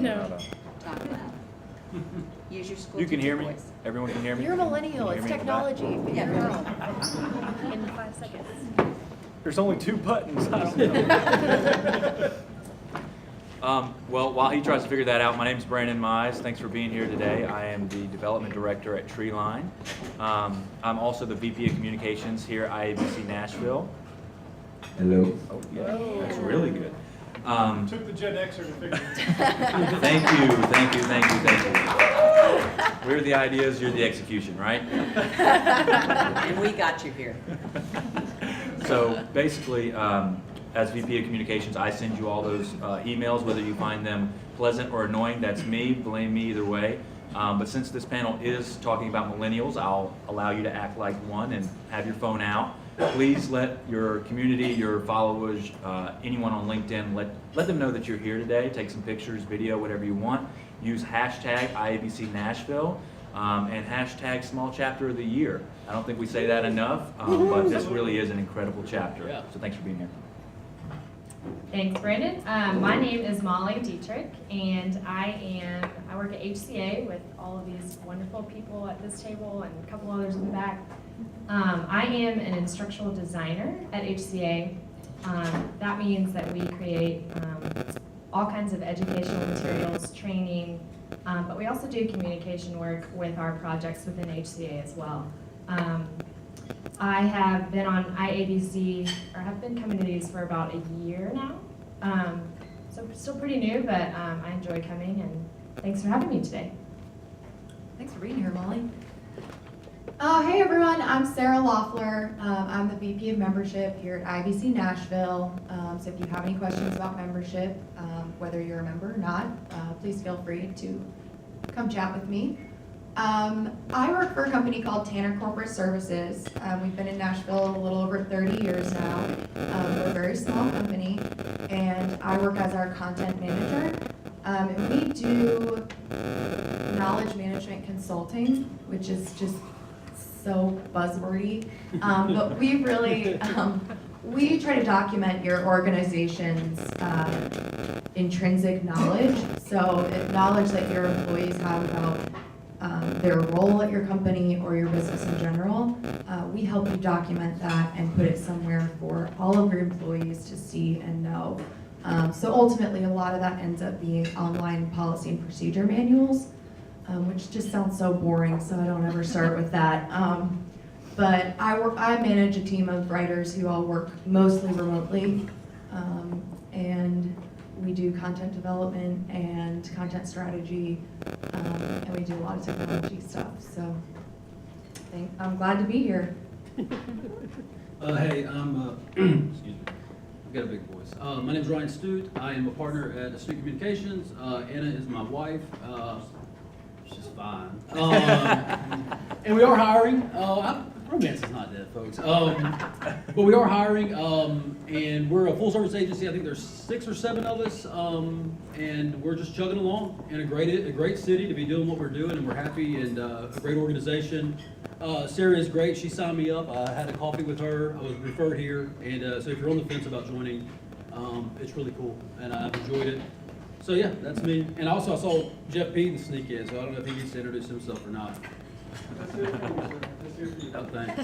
No. Talk loud. Use your school You can hear me? voice. Everyone can hear me? You're a millennial. Can you It's hear me in the back? technology. Figure Yeah. it out. In 5 seconds. There's only 2 buttons. I don't know. Well, while he tries to figure that out, my name is Brandon Mize. Thanks for being here today. I am the Development Director at Treeline. I'm also the VP of Communications here at IABC Nashville. Hello. Oh, yeah, that's really good. Took the Gen Xer to figure it Thank you. We're the ideas, you're the execution, right? And we got you here. So basically, as VP of Communications, I send you all those emails, whether you find them pleasant or annoying. That's me, blame me either way. But since this panel is talking about millennials, I'll allow you to act like one and have your phone out. Please let your community, your followers, anyone on LinkedIn, let them know that you're here today. Take some pictures, video, whatever you want. Use hashtag IABC Nashville and hashtag Small Chapter of the Year. I don't think we say that enough, but this really is an incredible chapter. So thanks for being here. Thanks, Brandon. My name is Molly Dietrich, and I work at HCA with all of these wonderful people at this table and a couple others in the back. I am an instructional designer at HCA. That means that we create all kinds of educational materials, training, but we also do communication work with our projects within HCA as well. I have been on IABC, or have been coming to these for about a year now. So still pretty new, but I enjoy coming, and thanks for having me today. Thanks for being here, Molly. Hey everyone, I'm Sarah Loeffler. I'm the VP of Membership here at IABC Nashville. So if you have any questions about membership, whether you're a member or not, please feel free to come chat with me. I work for a company called Tanner Corporate Services. We've been in Nashville a little over 30 years now. We're a very small company, and I work as our content manager. And we do knowledge management consulting, which is just so buzzwordy, but we really, we try to document your organization's intrinsic knowledge. So knowledge that your employees have about their role at your company or your business in general. We help you document that and put it somewhere for all of your employees to see and know. So ultimately, a lot of that ends up being online policy and procedure manuals, which just sounds so boring, so I don't ever start with that. But I manage a team of writers who all work mostly remotely, and we do content development and content strategy, and we do a lot of technology stuff. So I'm glad to be here. Hey, I'm, excuse me, I've got a big voice. My name is Ryan Stute. I am a partner at Astute Communications. Anna is my wife. She's fine. And we are hiring. Romance is not dead, folks. But we are hiring, and we're a full-service agency. I think there's 6 or 7 of us, and we're just chugging along in a great city to be doing what we're doing, and we're happy, and a great organization. Sarah is great. She signed me up. I had a coffee with her. I was referred here, and so if you're on the fence about joining, it's really cool, and I've enjoyed it. So yeah, that's me. And also I saw Jeff Peden sneak in, so I don't know if he needs to introduce himself or not. Oh, thanks.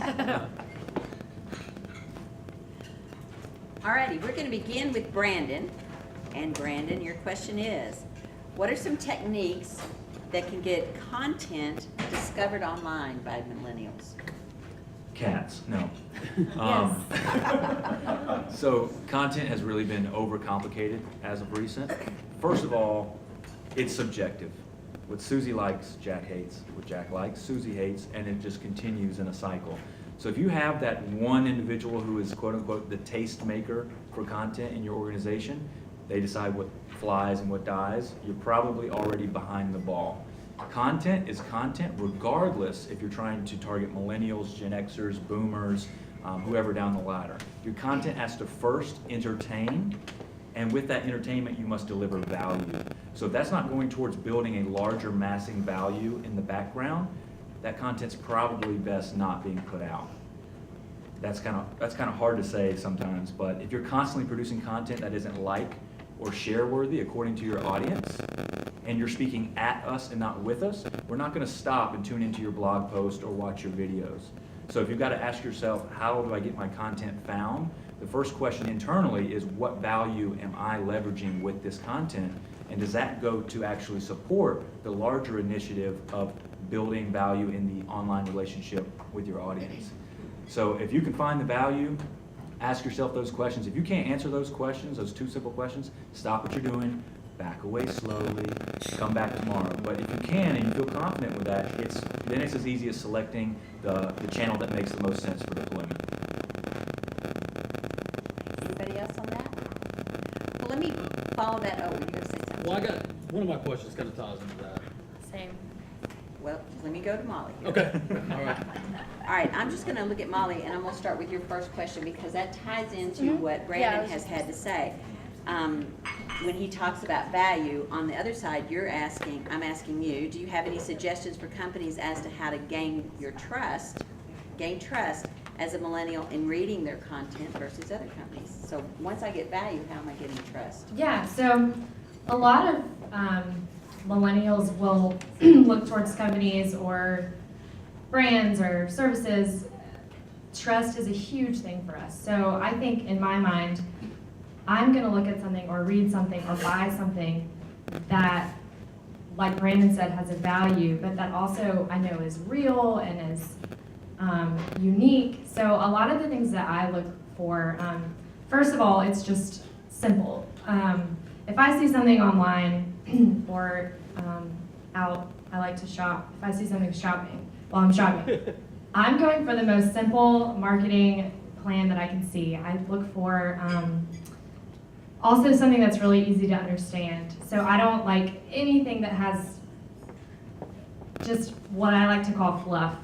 Alrighty, we're going to begin with Brandon. And Brandon, your question is, what are some techniques that can get content discovered online by millennials? Cats, no. So content has really been overcomplicated as of recent. First of all, it's subjective. What Susie likes, Jack hates. What Jack likes, Susie hates, and it just continues in a cycle. So if you have that one individual who is quote unquote the taste maker for content in your organization, they decide what flies and what dies, you're probably already behind the ball. Content is content regardless if you're trying to target millennials, Gen Xers, boomers, whoever down the ladder. Your content has to first entertain, and with that entertainment you must deliver value. So if that's not going towards building a larger massing value in the background, that content's probably best not being put out. That's kind of hard to say sometimes, but if you're constantly producing content that isn't like or share worthy according to your audience, and you're speaking at us and not with us, we're not going to stop and tune into your blog post or watch your videos. So if you've got to ask yourself, how do I get my content found? The first question internally is, what value am I leveraging with this content? And does that go to actually support the larger initiative of building value in the online relationship with your audience? So if you can find the value, ask yourself those questions. If you can't answer those questions, those two simple questions, stop what you're doing, back away slowly, come back tomorrow. But if you can and you feel confident with that, then it's as easy as selecting the channel that makes the most sense for deployment. Anybody else on that? Well, let me follow that. Oh, you're going to say something? Well, I got, one of my questions kind of ties into that. Same. Well, let me go to Molly. Okay, all right. All right, I'm just going to look at Molly, and I'm going to start with your first question because that ties into what Brandon has had to say. When he talks about value, on the other side, I'm asking you, do you have any suggestions for companies as to how to gain trust as a millennial in reading their content versus other companies? So once I get value, how am I getting trust? Yeah, so a lot of millennials will look towards companies or brands or services. Trust is a huge thing for us. So I think in my mind, I'm gonna look at something or read something or buy something that, like Brandon said, has a value, but that also I know is real and is unique. So a lot of the things that I look for, first of all, it's just simple. If I see something online or out, I like to shop. If I see something shopping while I'm shopping, I'm going for the most simple marketing plan that I can see. I look for also something that's really easy to understand. So I don't like anything that has just what I like to call fluff.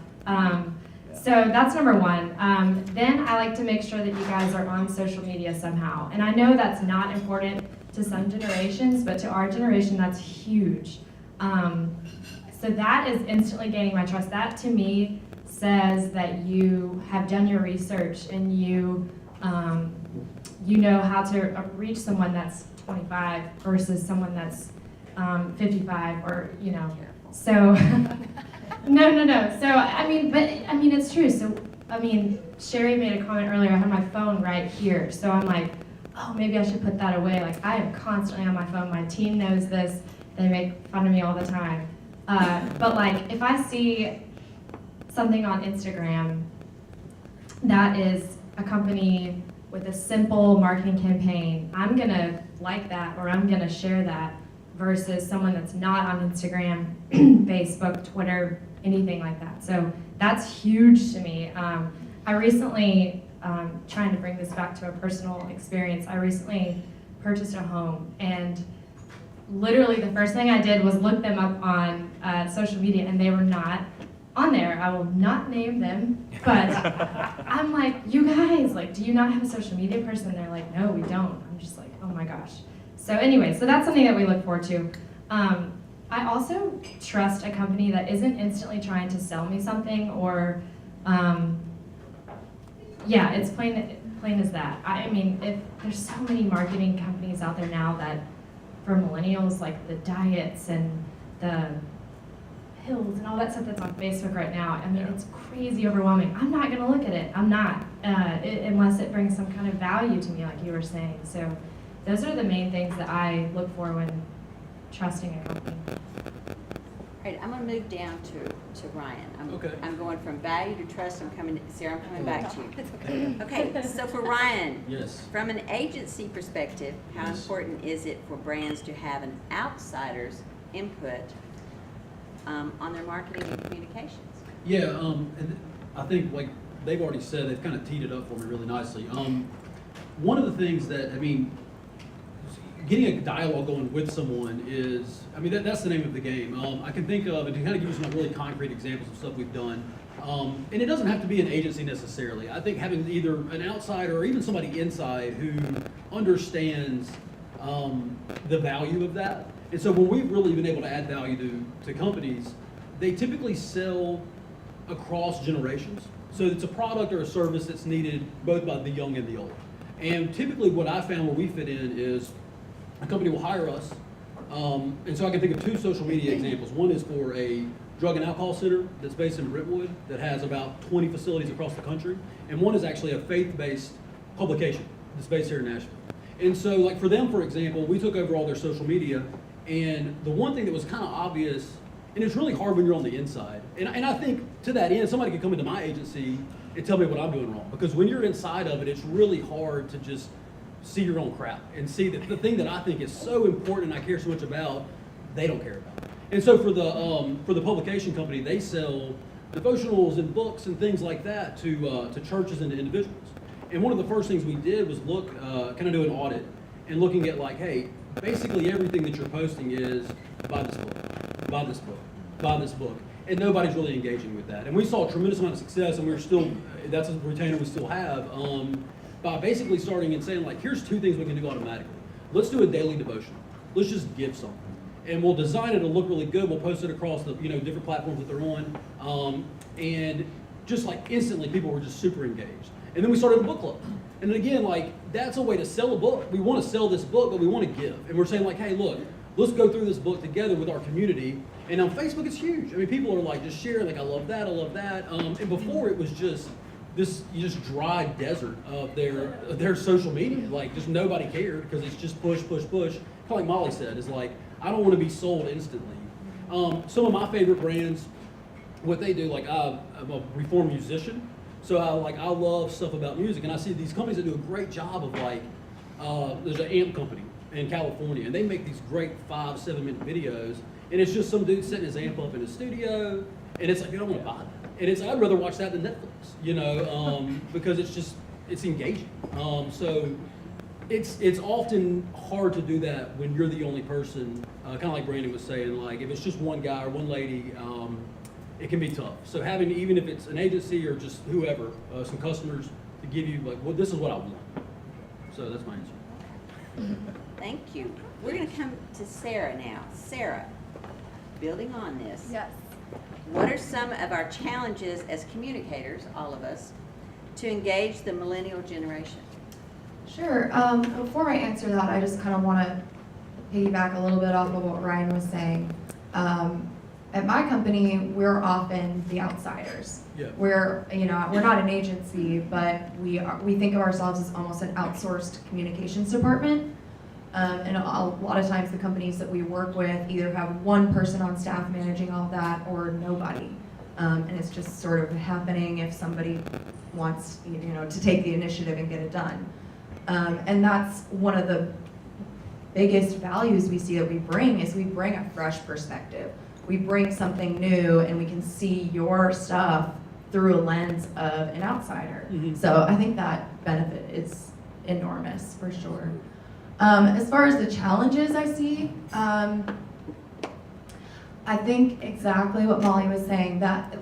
So that's number one. Then I like to make sure that you guys are on social media somehow. And I know that's not important to some generations, but to our generation, that's huge. So that is instantly gaining my trust. That to me says that you have done your research and you know how to reach someone that's 25 versus someone that's 55 or, you know. So, no. So, I mean, it's true. So, I mean, Sherry made a comment earlier, I had my phone right here. So I'm like, oh, maybe I should put that away. Like, I am constantly on my phone. My team knows this. They make fun of me all the time. But like, if I see something on Instagram that is a company with a simple marketing campaign, I'm gonna like that or I'm gonna share that versus someone that's not on Instagram, Facebook, Twitter, anything like that. So that's huge to me. I recently, trying to bring this back to a personal experience, I recently purchased a home, and literally the first thing I did was look them up on social media, and they were not on there. I will not name them, but I'm like, you guys, like, do you not have a social media person? And they're like, no, we don't. I'm just like, oh my gosh. So anyway, so that's something that we look forward to. I also trust a company that isn't instantly trying to sell me something or, yeah, it's plain as that. I mean, if there's so many marketing companies out there now that for millennials, like the diets and the pills and all that stuff that's on Facebook right now, I mean, it's crazy overwhelming. I'm not gonna look at it. I'm not, unless it brings some kind of value to me, like you were saying. So those are the main things that I look for when trusting a company. All right, I'm gonna move down to Ryan. Okay. I'm going from value to trust. Sarah, I'm coming back to you. Okay, so for Ryan, Yes. from an agency perspective, how Yes. important is it for brands to have an outsider's input on their marketing and communications? Yeah, and I think like they've already said, they've kind of teed it up for me really nicely. One of the things that, I mean, getting a dialogue going with someone is, I mean, that's the name of the game. I can think of, and to kind of give you some really concrete examples of stuff we've done, and it doesn't have to be an agency necessarily. I think having either an outsider or even somebody inside who understands the value of that. And so when we've really been able to add value to companies, they typically sell across generations. So it's a product or a service that's needed both by the young and the old. And typically what I found where we fit in is a company will hire us, And so I can think of two social media examples. One is for a drug and alcohol center that's based in Brentwood that has about 20 facilities across the country. And one is actually a faith-based publication that's based here in Nashville. And so like for them, for example, we took over all their social media, and the one thing that was kind of obvious, and it's really hard when you're on the inside, and I think to that end, somebody could come into my agency and tell me what I'm doing wrong, because when you're inside of it, it's really hard to just see your own crap and see that the thing that I think is so important and I care so much about, they don't care about. And so for the publication company, they sell devotionals and books and things like that to churches and to individuals. And one of the first things we did was look, kind of do an audit and looking at like, hey, basically everything that you're posting is buy this book, buy this book, buy this book. And nobody's really engaging with that. And we saw a tremendous amount of success, and we're still, that's a retainer we still have, by basically starting and saying like, here's two things we can do automatically. Let's do a daily devotion. Let's just give something. And we'll design it to look really good. We'll post it across the different platforms that they're on. And just like instantly people were just super engaged. And then we started a book club. And then again, like that's a way to sell a book. We want to sell this book, but we want to give. And we're saying like, hey, look, let's go through this book together with our community. And on Facebook, it's huge. I mean, people are like just sharing, like, I love that, I love that. And before it was just this dry desert of their social media. Like just nobody cared because it's just push, push, push. Kind of like Molly said, is like, I don't want to be sold instantly. Some of my favorite brands, what they do, like I'm a reformed musician. So I love stuff about music, and I see these companies that do a great job of like, there's an amp company in California, and they make these great 5-7 minute videos, and it's just some dude setting his amp up in his studio, and it's like, I don't want to buy that. And it's, I'd rather watch that than Netflix, because it's engaging. So it's often hard to do that when you're the only person, kind of like Brandon was saying, like if it's just one guy or one lady, it can be tough. So having, even if it's an agency or just whoever, some customers to give you like, well, this is what I want. So that's my answer. Thank you. We're going to come to Sarah now. Sarah, building on this. Yes. What are some of our challenges as communicators, all of us, to engage the millennial generation? Sure. Before I answer that, I just kind of want to piggyback a little bit off of what Ryan was saying. At my company, we're often the outsiders. Yeah. We're not an agency, but we think of ourselves as almost an outsourced communications department. And a lot of times the companies that we work with either have one person on staff managing all of that or nobody. And it's just sort of happening if somebody wants, to take the initiative and get it done. And that's one of the biggest values we see that we bring is we bring a fresh perspective. We bring something new and we can see your stuff through a lens of an outsider. Mm-hmm. So I think that benefit is enormous for sure. As far as the challenges I see, I think exactly what Molly was saying, that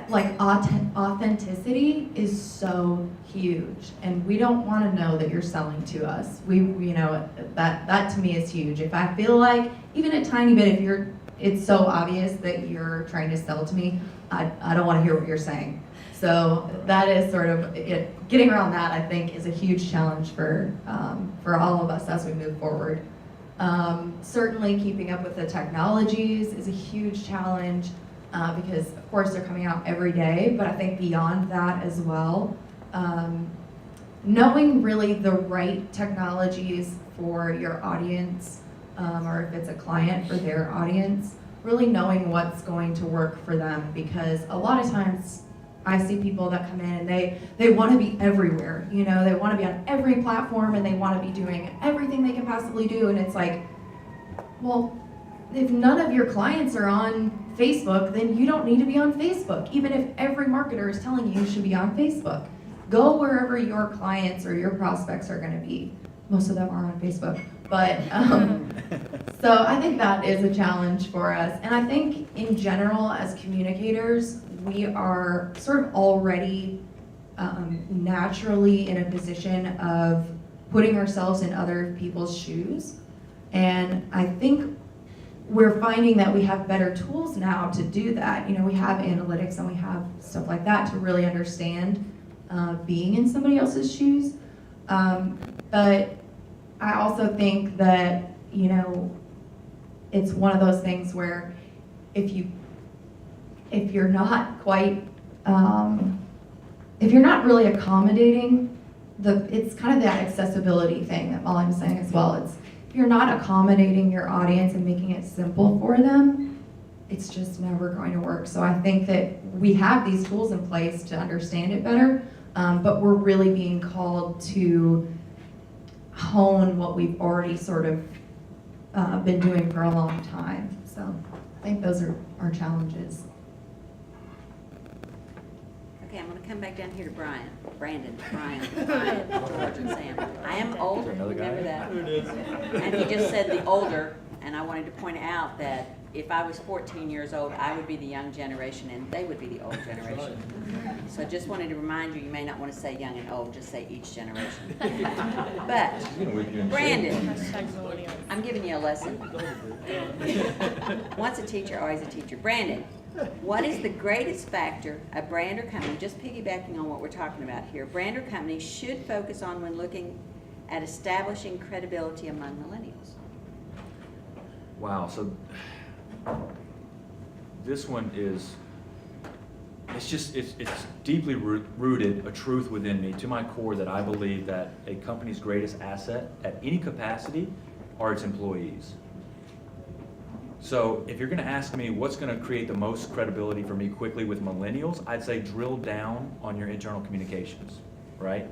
like authenticity is so huge, and we don't want to know that you're selling to us. That to me is huge. If I feel like even a tiny bit, it's so obvious that you're trying to sell to me, I don't want to hear what you're saying. So that is sort of it. Getting around that, I think, is a huge challenge for all of us as we move forward. Certainly keeping up with the technologies is a huge challenge because, of course, they're coming out every day, but I think beyond that as well, knowing really the right technologies for your audience, or if it's a client for their audience, really knowing what's going to work for them, because a lot of times I see people that come in and they want to be everywhere, they want to be on every platform and they want to be doing everything they can possibly do, and it's like, well, if none of your clients are on Facebook, then you don't need to be on Facebook, even if every marketer is telling you should be on Facebook. Go wherever your clients or your prospects are going to be. Most of them are on Facebook. But so I think that is a challenge for us. And I think in general, as communicators, we are sort of already naturally in a position of putting ourselves in other people's shoes. And I think we're finding that we have better tools now to do that. We have analytics and we have stuff like that to really understand being in somebody else's shoes. But I also think that, it's one of those things where if you're not quite, if you're not really accommodating, it's kind of that accessibility thing that Molly was saying as well. It's, if you're not accommodating your audience and making it simple for them, it's just never going to work. So I think that we have these tools in place to understand it better, but we're really being called to hone what we've already sort of been doing for a long time. So I think those are our challenges. Okay, I'm gonna come back down here to Brian, George, and Sam. I am older, Another guy? remember that? And he just said the older, and I wanted to point out that if I was 14 years old, I would be the young generation and they would be the old generation. So just wanted to remind you, you may not want to say young and old, just say each generation. But, Brandon, I'm giving you a lesson. Once a teacher, always a teacher. Brandon, what is the greatest factor a brand or company, just piggybacking on what we're talking about here, brand or company should focus on when looking at establishing credibility among millennials? Wow, so this one is, it's deeply rooted, a truth within me, to my core, that I believe that a company's greatest asset at any capacity are its employees. So if you're gonna ask me what's gonna create the most credibility for me quickly with millennials, I'd say drill down on your internal communications, right?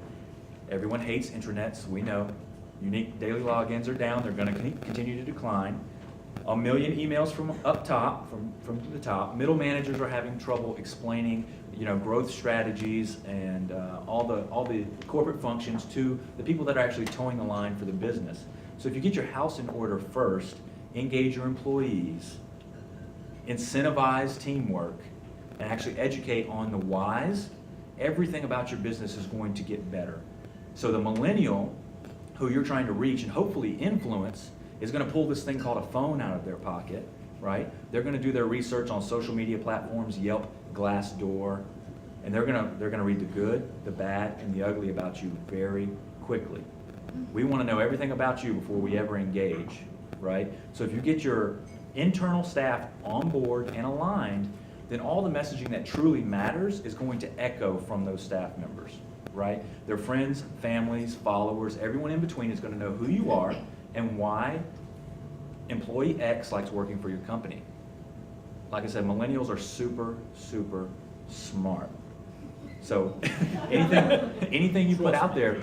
Everyone hates intranets, we know. Unique daily logins are down, they're gonna continue to decline. 1 million emails from up top, from the top. Middle managers are having trouble explaining, growth strategies and all the corporate functions to the people that are actually towing the line for the business. So if you get your house in order first, engage your employees, incentivize teamwork, and actually educate on the whys, everything about your business is going to get better. So the millennial who you're trying to reach and hopefully influence is going to pull this thing called a phone out of their pocket, right? They're going to do their research on social media platforms, Yelp, Glassdoor, and they're going to read the good, the bad, and the ugly about you very quickly. We want to know everything about you before we ever engage, right? So if you get your internal staff on board and aligned, then all the messaging that truly matters is going to echo from those staff members, right? Their friends, families, followers, everyone in between is going to know who you are and why employee X likes working for your company. Like I said, millennials are super, super smart. So anything you put out there,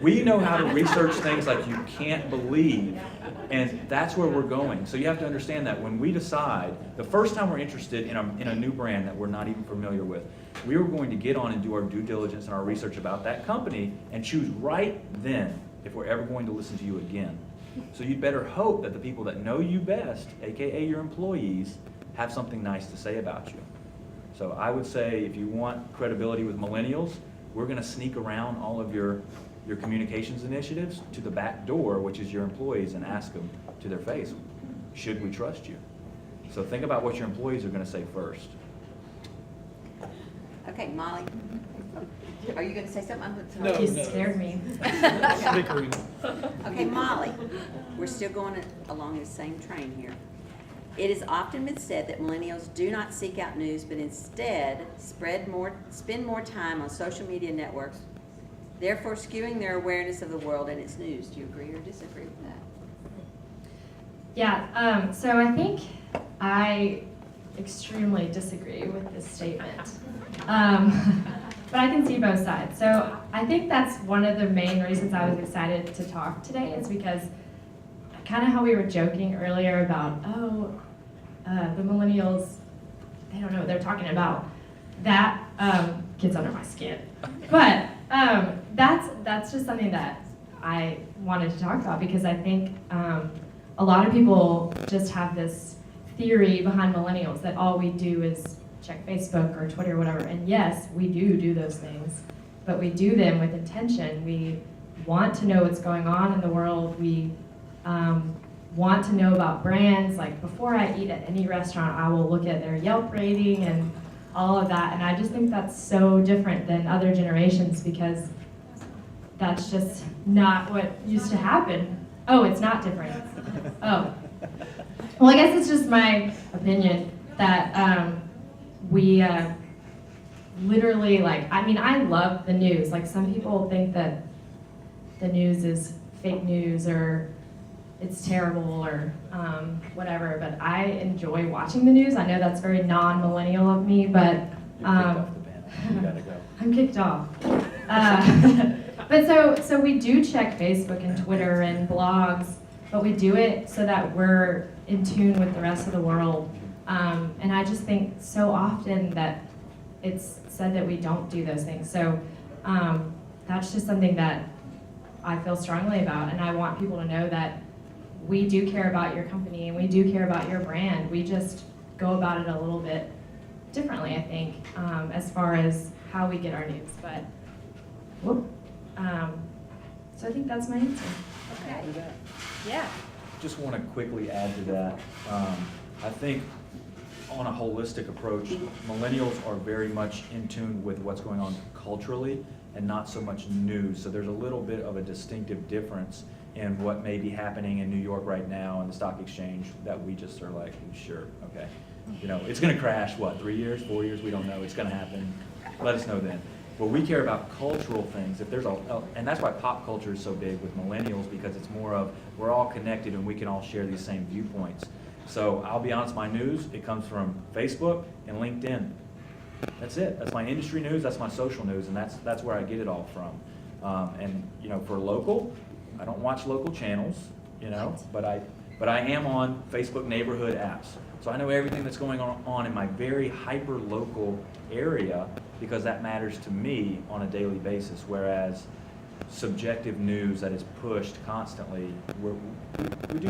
we know how to research things like you can't believe, and that's where we're going. So you have to understand that when we decide, the first time we're interested in a new brand that we're not even familiar with, we are going to get on and do our due diligence and our research about that company and choose right then if we're ever going to listen to you again. So you'd better hope that the people that know you best, AKA your employees, have something nice to say about you. So I would say if you want credibility with millennials, we're going to sneak around all of your communications initiatives to the back door, which is your employees, and ask them to their face, should we trust you? So think about what your employees are going to say first. Okay, Molly, are you going to say something? No. You scared me. Okay, Molly, we're still going along the same train here. It has often been said that millennials do not seek out news, but instead spend more time on social media networks, therefore skewing their awareness of the world and its news. Do you agree or disagree with that? Yeah, so I think I extremely disagree with this statement. But I can see both sides. So I think that's one of the main reasons I was excited to talk today, is because kind of how we were joking earlier about, the millennials, they don't know what they're talking about. That gets under my skin. But that's just something that I wanted to talk about, because I think a lot of people just have this theory behind millennials that all we do is check Facebook or Twitter or whatever. And yes, we do those things, but we do them with intention. We want to know what's going on in the world. We want to know about brands. Like, before I eat at any restaurant, I will look at their Yelp rating and all of that. And I just think that's so different than other generations, because that's just not what used to happen. Oh, it's not different. Oh. Well, I guess it's just my opinion that we literally, like, I mean, I love the news. Like, some people think that the news is fake news or it's terrible or whatever, but I enjoy watching the news. I know that's very non-millennial of me, but You're kicked off the panel. You gotta go. I'm kicked off. But so we do check Facebook and Twitter and blogs, but we do it so that we're in tune with the rest of the world. And I just think so often that it's said that we don't do those things. So that's just something that I feel strongly about, and I want people to know that we do care about your company and we do care about your brand. We just go about it a little bit differently, I think, as far as how we get our news. But whoop. So I think that's my answer. Okay. Yeah. Just want to quickly add to that. I think on a holistic approach, millennials are very much in tune with what's going on culturally and not so much news. So there's a little bit of a distinctive difference in what may be happening in New York right now in the stock exchange that we just are like, sure, okay. You know, it's going to crash, what, 3 years, 4 years? We don't know. It's going to happen. Let us know then. But we care about cultural things. If there's and that's why pop culture is so big with millennials, because it's more of we're all connected and we can all share these same viewpoints. So I'll be honest, my news, it comes from Facebook and LinkedIn. That's it. That's my industry news. That's my social news, and that's where I get it all from. And you know, for local, I don't watch local channels, you know, but I am on Facebook neighborhood apps. So I know everything that's going on in my very hyper local area, because that matters to me on a daily basis. Whereas subjective news that is pushed constantly, we do